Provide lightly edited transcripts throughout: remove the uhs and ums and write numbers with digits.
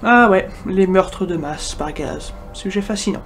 Ah ouais, les meurtres de masse par gaz. Sujet fascinant.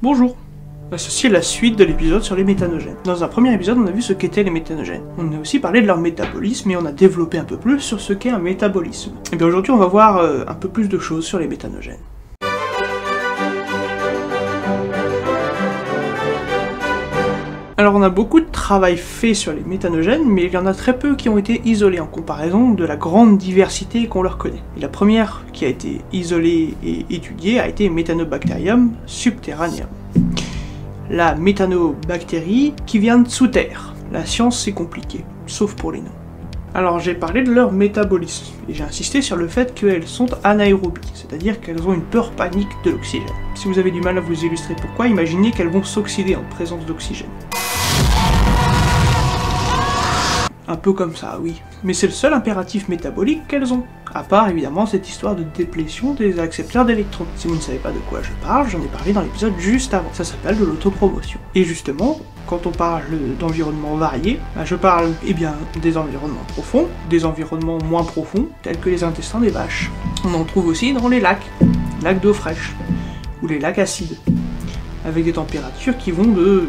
Bonjour. Ceci est la suite de l'épisode sur les méthanogènes. Dans un premier épisode, on a vu ce qu'étaient les méthanogènes. On a aussi parlé de leur métabolisme et on a développé un peu plus sur ce qu'est un métabolisme. Et bien aujourd'hui, on va voir un peu plus de choses sur les méthanogènes. Alors on a beaucoup de travail fait sur les méthanogènes, mais il y en a très peu qui ont été isolés en comparaison de la grande diversité qu'on leur connaît. Et la première qui a été isolée et étudiée a été Methanobacterium subterraneum. La méthanobactérie qui vient de sous terre. La science c'est compliqué, sauf pour les noms. Alors j'ai parlé de leur métabolisme, et j'ai insisté sur le fait qu'elles sont anaérobies, c'est-à-dire qu'elles ont une peur panique de l'oxygène. Si vous avez du mal à vous illustrer pourquoi, imaginez qu'elles vont s'oxyder en présence d'oxygène. Un peu comme ça, oui. Mais c'est le seul impératif métabolique qu'elles ont. À part, évidemment, cette histoire de déplétion des accepteurs d'électrons. Si vous ne savez pas de quoi je parle, j'en ai parlé dans l'épisode juste avant. Ça s'appelle de l'autopromotion. Et justement, quand on parle d'environnements variés, je parle, eh bien, des environnements profonds, des environnements moins profonds, tels que les intestins des vaches. On en trouve aussi dans les lacs d'eau fraîche, ou les lacs acides, avec des températures qui vont de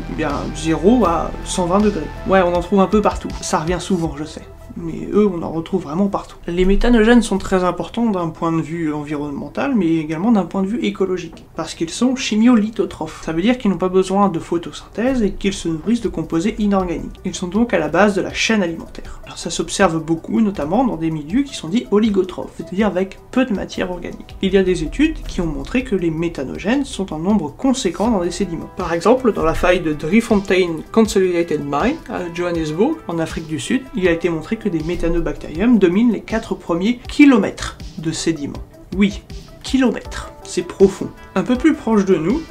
0 à 120 degrés. Ouais, on en trouve un peu partout. Ça revient souvent, je sais. Mais eux, on en retrouve vraiment partout. Les méthanogènes sont très importants d'un point de vue environnemental, mais également d'un point de vue écologique, parce qu'ils sont chimiolithotrophes. Ça veut dire qu'ils n'ont pas besoin de photosynthèse et qu'ils se nourrissent de composés inorganiques. Ils sont donc à la base de la chaîne alimentaire. Alors ça s'observe beaucoup, notamment dans des milieux qui sont dits oligotrophes, c'est-à-dire avec peu de matière organique. Il y a des études qui ont montré que les méthanogènes sont en nombre conséquent dans des sédiments. Par exemple, dans la faille de Driefontein Consolidated Mine, à Johannesburg, en Afrique du Sud, il a été montré que des méthanobactériums dominent les 4 premiers kilomètres de sédiments. Oui, kilomètres, c'est profond. Un peu plus proche de nous,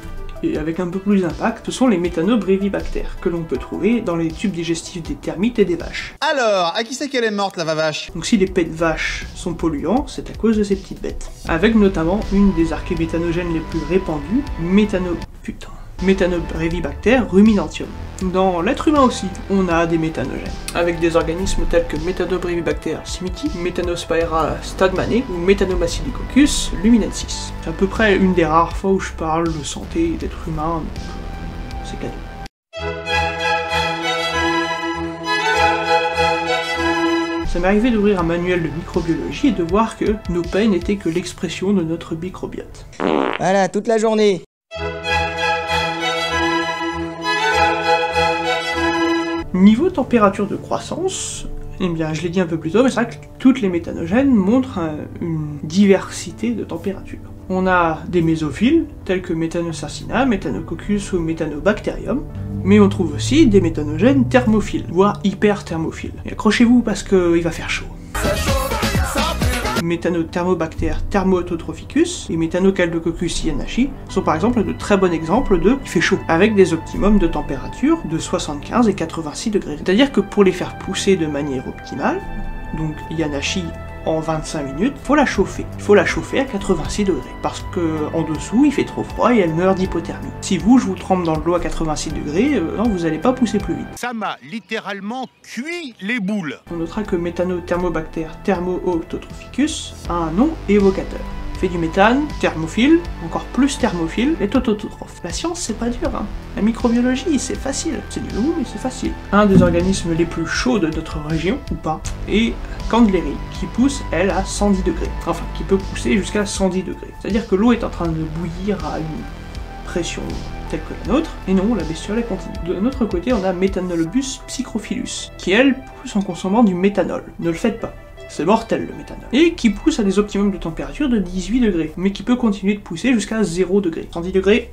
et avec un peu plus d'impact, ce sont les méthanobrevibactères, que l'on peut trouver dans les tubes digestifs des termites et des vaches. Alors, à qui c'est qu'elle est morte, la vavache? Donc si les pets de vaches sont polluants, c'est à cause de ces petites bêtes. Avec notamment une des archéméthanogènes les plus répandues, Methanobrevibachter ruminantium. Dans l'être humain aussi, on a des méthanogènes, avec des organismes tels que Methanobrevibachter smithii, Methanosphaera stadmanae ou Methanobacillococcus luminensis. C'est à peu près une des rares fois où je parle de santé d'être humain, donc c'est cadeau. Ça m'est arrivé d'ouvrir un manuel de microbiologie et de voir que nos pets n'étaient que l'expression de notre microbiote. Voilà, toute la journée. Niveau température de croissance, eh bien je l'ai dit un peu plus tôt, mais c'est vrai que toutes les méthanogènes montrent une diversité de température. On a des mésophiles, tels que Methanosarcina, Methanococcus ou Methanobacterium, mais on trouve aussi des méthanogènes thermophiles, voire hyperthermophiles. Et accrochez-vous parce qu'il va faire chaud. Methanothermobacter thermoautotrophicus et Methanocaldococcus yanashi sont par exemple de très bons exemples de il fait chaud, avec des optimums de température de 75 et 86 degrés. C'est-à-dire que pour les faire pousser de manière optimale, donc yanashi en 25 minutes, faut la chauffer. Il faut la chauffer à 86 degrés, parce que en dessous il fait trop froid et elle meurt d'hypothermie. Si je vous trempe dans de l'eau à 86 degrés, non, vous allez pas pousser plus vite. Ça m'a littéralement cuit les boules. On notera que Methanothermobacter thermoautotrophicus a un nom évocateur. Fait du méthane, thermophile, encore plus thermophile, est autotrophe. La science c'est pas dur, hein. La microbiologie c'est facile. C'est du loup mais c'est facile. Un des organismes les plus chauds de notre région, ou pas, est Candleri, qui pousse elle à 110 degrés. Enfin, qui peut pousser jusqu'à 110 degrés. C'est-à-dire que l'eau est en train de bouillir à une pression telle que la nôtre, et non, la bestiole est continue. De notre côté, on a Methanolobus psychrophilus, qui elle pousse en consommant du méthanol. Ne le faites pas. C'est mortel le méthanol. Et qui pousse à des optimums de température de 18 degrés, mais qui peut continuer de pousser jusqu'à 0 degrés. 110 degrés,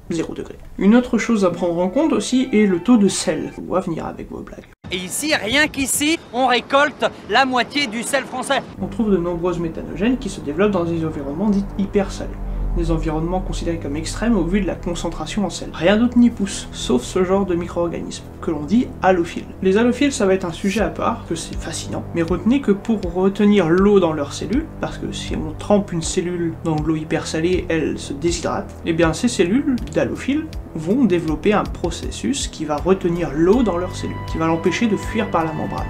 0 degrés. Une autre chose à prendre en compte aussi est le taux de sel. On va venir avec vos blagues. Et ici, rien qu'ici, on récolte la moitié du sel français. On trouve de nombreuses méthanogènes qui se développent dans des environnements dits hyper salés. Des environnements considérés comme extrêmes au vu de la concentration en sel. Rien d'autre n'y pousse, sauf ce genre de micro-organismes, que l'on dit halophiles. Les halophiles, ça va être un sujet à part, que c'est fascinant, mais retenez que pour retenir l'eau dans leurs cellules, parce que si on trempe une cellule dans de l'eau hyper salée, elle se déshydrate, et bien ces cellules d'halophiles vont développer un processus qui va retenir l'eau dans leurs cellules, qui va l'empêcher de fuir par la membrane.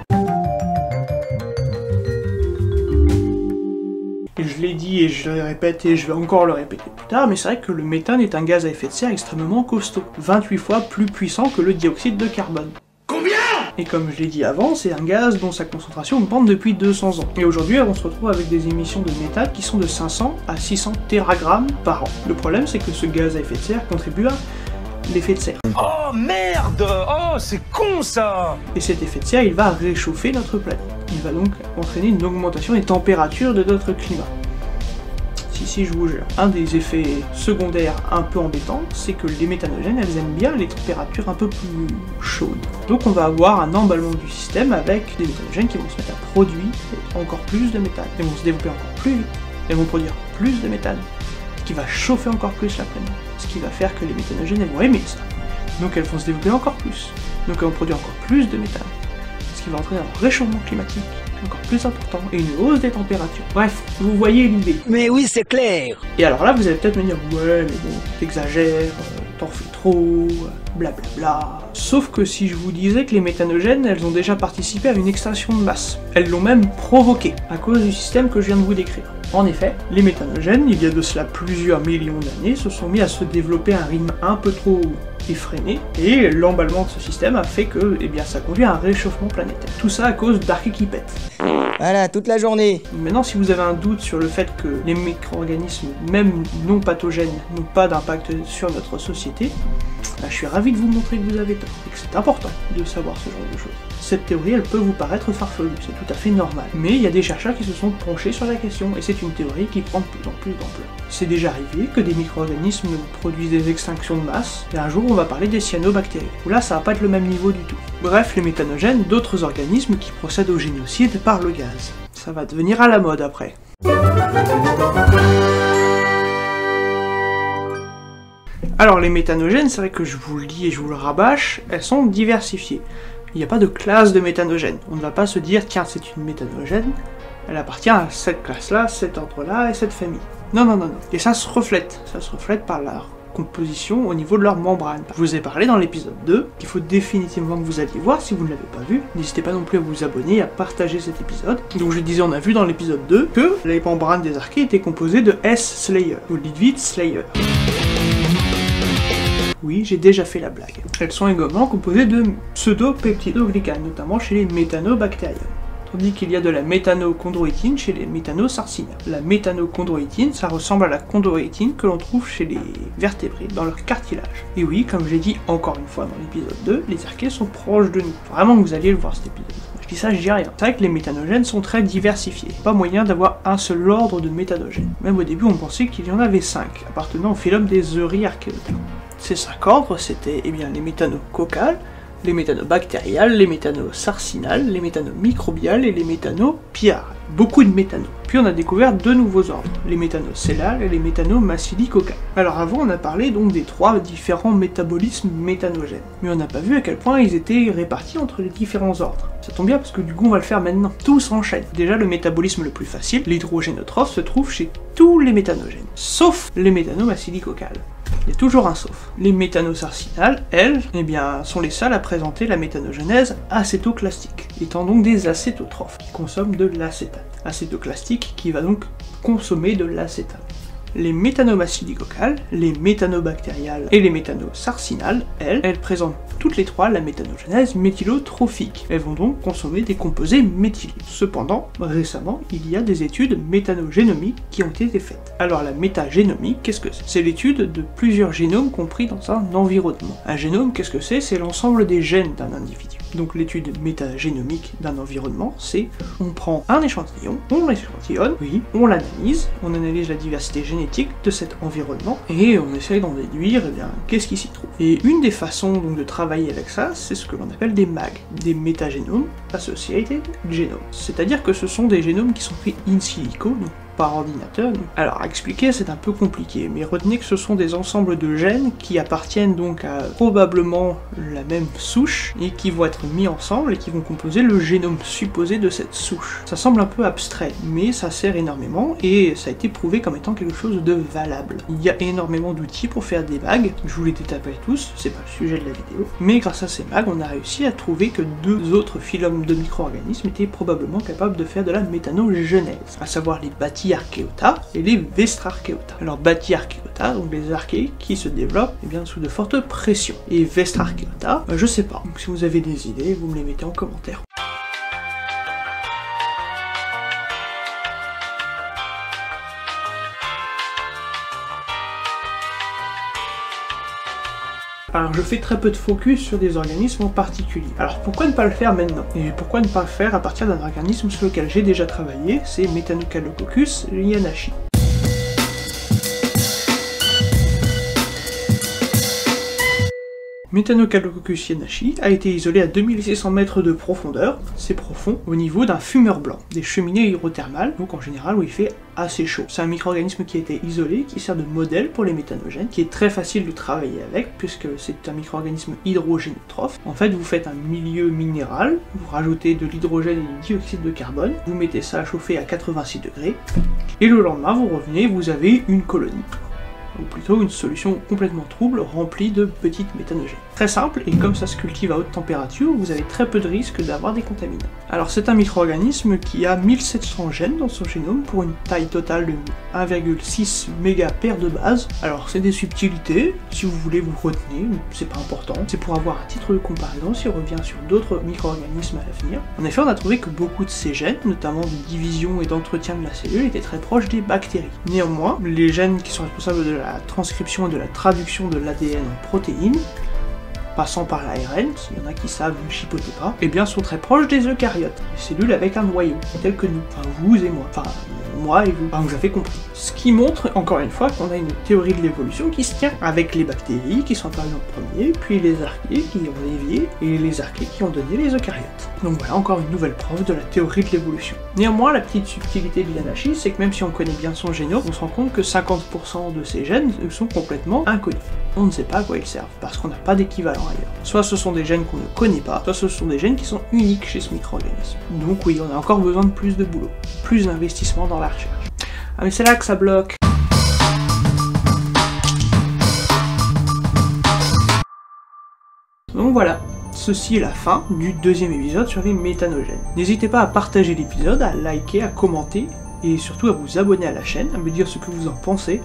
Je l'ai dit et je le répète et je vais encore le répéter plus tard, mais c'est vrai que le méthane est un gaz à effet de serre extrêmement costaud, 28 fois plus puissant que le dioxyde de carbone. Combien? Et comme je l'ai dit avant, c'est un gaz dont sa concentration augmente depuis 200 ans. Et aujourd'hui, on se retrouve avec des émissions de méthane qui sont de 500 à 600 téragrammes par an. Le problème, c'est que ce gaz à effet de serre contribue à l'effet de serre. Oh merde! Oh, c'est con ça! Et cet effet de serre, il va réchauffer notre planète. Il va donc entraîner une augmentation des températures de notre climat. Si, je vous jure. Un des effets secondaires un peu embêtants, c'est que les méthanogènes, elles aiment bien les températures un peu plus chaudes. Donc on va avoir un emballement du système avec des méthanogènes qui vont se mettre à produire encore plus de méthane. Elles vont se développer encore plus vite. Elles vont produire plus de méthane. Ce qui va chauffer encore plus la planète. Ce qui va faire que les méthanogènes, elles vont aimer ça. Donc elles vont se développer encore plus. Donc elles vont produire encore plus de méthane. Ce qui va entraîner un réchauffement climatique encore plus important et une hausse des températures. Bref, vous voyez l'idée. Mais oui, c'est clair. Et alors là, vous allez peut-être me dire, ouais, mais bon, t'exagères, t'en fais trop, blablabla. Sauf que si je vous disais que les méthanogènes, elles ont déjà participé à une extinction de masse. Elles l'ont même provoqué, à cause du système que je viens de vous décrire. En effet, les méthanogènes, il y a de cela plusieurs millions d'années, se sont mis à se développer à un rythme un peu trop effréné, et l'emballement de ce système a fait que, eh bien, ça conduit à un réchauffement planétaire. Tout ça à cause d'arcs qui pètent. Voilà, toute la journée. Maintenant, si vous avez un doute sur le fait que les micro-organismes, même non pathogènes, n'ont pas d'impact sur notre société, je suis ravi de vous montrer que vous avez tort, et que c'est important de savoir ce genre de choses. Cette théorie, elle peut vous paraître farfelue, c'est tout à fait normal. Mais il y a des chercheurs qui se sont penchés sur la question, et c'est une théorie qui prend de plus en plus d'ampleur. C'est déjà arrivé que des micro-organismes produisent des extinctions de masse, et un jour on va parler des cyanobactéries, où là ça va pas être le même niveau du tout. Bref, les méthanogènes, d'autres organismes qui procèdent au génocide par le gaz. Ça va devenir à la mode après. Alors les méthanogènes, c'est vrai que je vous le dis et je vous le rabâche, elles sont diversifiées. Il n'y a pas de classe de méthanogènes. On ne va pas se dire, tiens, c'est une méthanogène, elle appartient à cette classe-là, cet ordre-là et cette famille. Non, non, non, non. Et ça se reflète par leur composition au niveau de leur membrane. Je vous ai parlé dans l'épisode 2, qu'il faut définitivement que vous alliez voir si vous ne l'avez pas vu. N'hésitez pas non plus à vous abonner et à partager cet épisode. Donc je disais, on a vu dans l'épisode 2 que les membranes des archées étaient composées de S-Slayer, ou Liebwitz Slayer. Oui, j'ai déjà fait la blague. Elles sont également composées de pseudo-peptidoglycanes, notamment chez les méthanobactériens. Tandis qu'il y a de la méthanochondroïtine chez les méthanosarcinaires. La méthanochondroïtine, ça ressemble à la chondroïtine que l'on trouve chez les vertébrés dans leur cartilage. Et oui, comme j'ai dit encore une fois dans l'épisode 2, les archées sont proches de nous. Vraiment que vous alliez le voir cet épisode. Je dis ça, je dis rien. C'est vrai que les méthanogènes sont très diversifiés. Pas moyen d'avoir un seul ordre de méthanogènes. Même au début, on pensait qu'il y en avait 5, appartenant au phylum des Euryarchaeota. Ces 5 ordres, c'était eh bien les méthanococcales, les méthanobactériales, les méthanosarcinales, les méthanomicrobiales et les méthanopiarales. Beaucoup de méthanos. Puis on a découvert 2 nouveaux ordres, les méthanocellales et les méthanomacillicocales. Alors avant on a parlé donc des 3 différents métabolismes méthanogènes, mais on n'a pas vu à quel point ils étaient répartis entre les différents ordres. Ça tombe bien parce que du coup on va le faire maintenant. Tout s'enchaîne. Déjà le métabolisme le plus facile, l'hydrogénotrophe, se trouve chez tous les méthanogènes, sauf les méthanomacillicocales. Il y a toujours un sauf. Les méthanosarcinales, elles, eh bien, sont les seules à présenter la méthanogenèse acétoclastique, étant donc des acétotrophes qui consomment de l'acétate. Acétoclastique qui va donc consommer de l'acétate. Les méthanomacillicocales, les méthanobactériales et les méthanosarcinales, elles présentent toutes les 3 la méthanogenèse méthylotrophique. Elles vont donc consommer des composés méthylés. Cependant, récemment, il y a des études méthanogénomiques qui ont été faites. Alors la métagénomique, qu'est-ce que c'est? C'est l'étude de plusieurs génomes compris dans un environnement. Un génome, qu'est-ce que c'est? C'est l'ensemble des gènes d'un individu. Donc l'étude métagénomique d'un environnement, c'est on prend un échantillon, on l'échantillonne, oui, on l'analyse, on analyse la diversité génétique de cet environnement, et on essaye d'en déduire, eh bien, qu'est-ce qui s'y trouve. Et une des façons donc de travailler avec ça, c'est ce que l'on appelle des MAG, des métagénomes associated genomes. C'est-à-dire que ce sont des génomes qui sont pris in silico, donc par ordinateur. Alors à expliquer c'est un peu compliqué, mais retenez que ce sont des ensembles de gènes qui appartiennent donc à probablement la même souche et qui vont être mis ensemble et qui vont composer le génome supposé de cette souche. Ça semble un peu abstrait, mais ça sert énormément et ça a été prouvé comme étant quelque chose de valable. Il y a énormément d'outils pour faire des MAG, je vous les détaillerai tous, c'est pas le sujet de la vidéo, mais grâce à ces MAG on a réussi à trouver que 2 autres phylums de micro-organismes étaient probablement capables de faire de la méthanogenèse, à savoir les Bathyarchaeota et les Vestrarchaeota. Alors Bathyarchaeota, donc les archées qui se développent eh bien, sous de fortes pressions. Et Vestrarchaeota, je sais pas. Donc si vous avez des idées, vous me les mettez en commentaire. Alors je fais très peu de focus sur des organismes en particulier. Alors pourquoi ne pas le faire maintenant? Et pourquoi ne pas le faire à partir d'un organisme sur lequel j'ai déjà travaillé, c'est Methanocalococcus yanashi. Methanocalococcus yanashi a été isolé à 2600 mètres de profondeur, c'est profond, au niveau d'un fumeur blanc, des cheminées hydrothermales, donc en général où il fait assez chaud. C'est un micro-organisme qui a été isolé, qui sert de modèle pour les méthanogènes, qui est très facile de travailler avec, puisque c'est un micro-organisme hydrogénotrophe. En fait, vous faites un milieu minéral, vous rajoutez de l'hydrogène et du dioxyde de carbone, vous mettez ça à chauffer à 86 degrés, et le lendemain, vous revenez, vous avez une colonie. Ou plutôt une solution complètement trouble remplie de petites méthanogènes. Très simple, et comme ça se cultive à haute température, vous avez très peu de risque d'avoir des contaminants. Alors c'est un micro-organisme qui a 1700 gènes dans son génome pour une taille totale de 1,6 mégapaires de base. Alors c'est des subtilités, si vous voulez vous retenez, c'est pas important, c'est pour avoir un titre de comparaison si on revient sur d'autres micro-organismes à l'avenir. En effet, on a trouvé que beaucoup de ces gènes, notamment de division et d'entretien de la cellule, étaient très proches des bactéries. Néanmoins, les gènes qui sont responsables de la transcription et de la traduction de l'ADN en protéines, passant par l'ARN, s'il y en a qui savent, ne chipotez pas, eh bien sont très proches des eucaryotes, des cellules avec un noyau, tels que nous, enfin vous et moi, enfin moi et vous, enfin vous avez compris. Ce qui montre, encore une fois, qu'on a une théorie de l'évolution qui se tient avec les bactéries qui sont apparues en premier, puis les archées qui ont dévié, et les archées qui ont donné les eucaryotes. Donc voilà, encore une nouvelle preuve de la théorie de l'évolution. Néanmoins, la petite subtilité de Yanashi, c'est que même si on connaît bien son génome, on se rend compte que 50% de ces gènes sont complètement inconnus. On ne sait pas à quoi ils servent, parce qu'on n'a pas d'équivalent ailleurs. Soit ce sont des gènes qu'on ne connaît pas, soit ce sont des gènes qui sont uniques chez ce micro-organisme. Donc oui, on a encore besoin de plus de boulot, plus d'investissement dans la recherche. Ah mais c'est là que ça bloque. Donc voilà, ceci est la fin du deuxième épisode sur les méthanogènes. N'hésitez pas à partager l'épisode, à liker, à commenter, et surtout à vous abonner à la chaîne, à me dire ce que vous en pensez.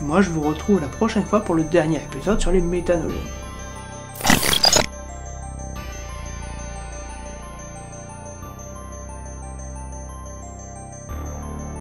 Et moi je vous retrouve la prochaine fois pour le dernier épisode sur les méthanogènes.